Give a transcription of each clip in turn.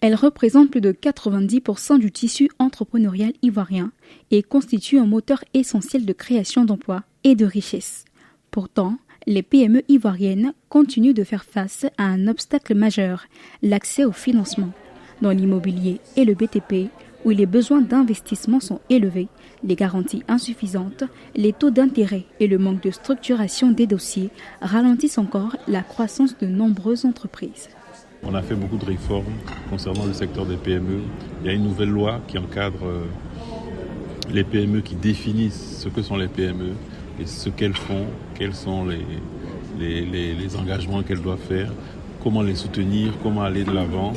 Elle représente plus de 90% du tissu entrepreneurial ivoirien et constitue un moteur essentiel de création d'emplois et de richesses. Pourtant, les PME ivoiriennes continuent de faire face à un obstacle majeur, l'accès au financement. Dans l'immobilier et le BTP, où les besoins d'investissement sont élevés, les garanties insuffisantes, les taux d'intérêt et le manque de structuration des dossiers ralentissent encore la croissance de nombreuses entreprises. On a fait beaucoup de réformes concernant le secteur des PME. Il y a une nouvelle loi qui encadre les PME, qui définissent ce que sont les PME et ce qu'elles font, quels sont les engagements qu'elles doivent faire, comment les soutenir, comment aller de l'avant.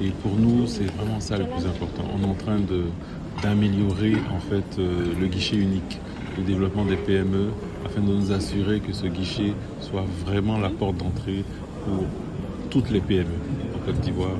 Et pour nous, c'est vraiment ça le plus important. On est en train d'améliorer en fait le guichet unique, le développement des PME, afin de nous assurer que ce guichet soit vraiment la porte d'entrée pour toutes les PME en Côte d'Ivoire.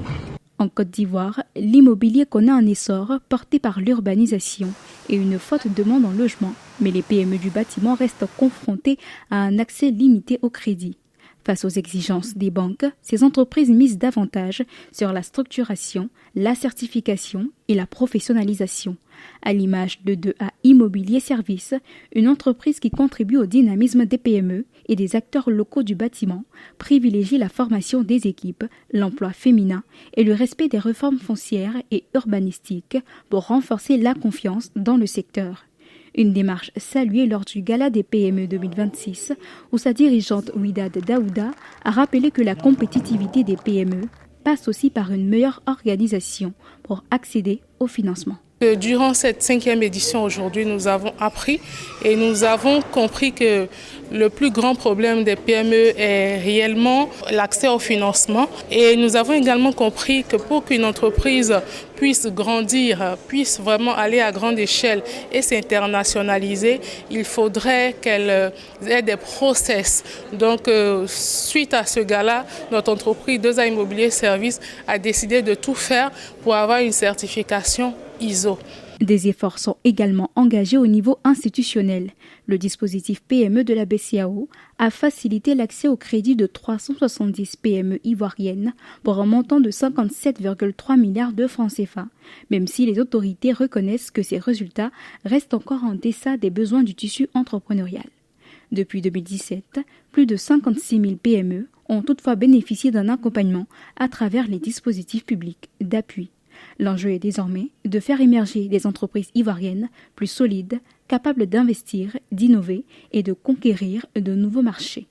En Côte d'Ivoire, l'immobilier connaît un essor porté par l'urbanisation et une forte demande en logement, mais les PME du bâtiment restent confrontées à un accès limité au crédit. Face aux exigences des banques, ces entreprises misent davantage sur la structuration, la certification et la professionnalisation. À l'image de 2A Immobilier Services, une entreprise qui contribue au dynamisme des PME et des acteurs locaux du bâtiment, privilégie la formation des équipes, l'emploi féminin et le respect des réformes foncières et urbanistiques pour renforcer la confiance dans le secteur. Une démarche saluée lors du Gala des PME 2026, où sa dirigeante Ouidad Daouda a rappelé que la compétitivité des PME passe aussi par une meilleure organisation pour accéder au financement. Durant cette 5e édition aujourd'hui, nous avons appris et nous avons compris que le plus grand problème des PME est réellement l'accès au financement. Et nous avons également compris que pour qu'une entreprise puisse grandir, puisse vraiment aller à grande échelle et s'internationaliser, il faudrait qu'elle ait des process. Donc, suite à ce gala, notre entreprise 2A Immobilier Services a décidé de tout faire pour avoir une certification ISO. Des efforts sont également engagés au niveau institutionnel. Le dispositif PME de la BCEAO a facilité l'accès au crédit de 370 PME ivoiriennes pour un montant de 57,3 milliards de francs CFA, même si les autorités reconnaissent que ces résultats restent encore en deçà des besoins du tissu entrepreneurial. Depuis 2017, plus de 56 000 PME ont toutefois bénéficié d'un accompagnement à travers les dispositifs publics d'appui. L'enjeu est désormais de faire émerger des entreprises ivoiriennes plus solides, capables d'investir, d'innover et de conquérir de nouveaux marchés.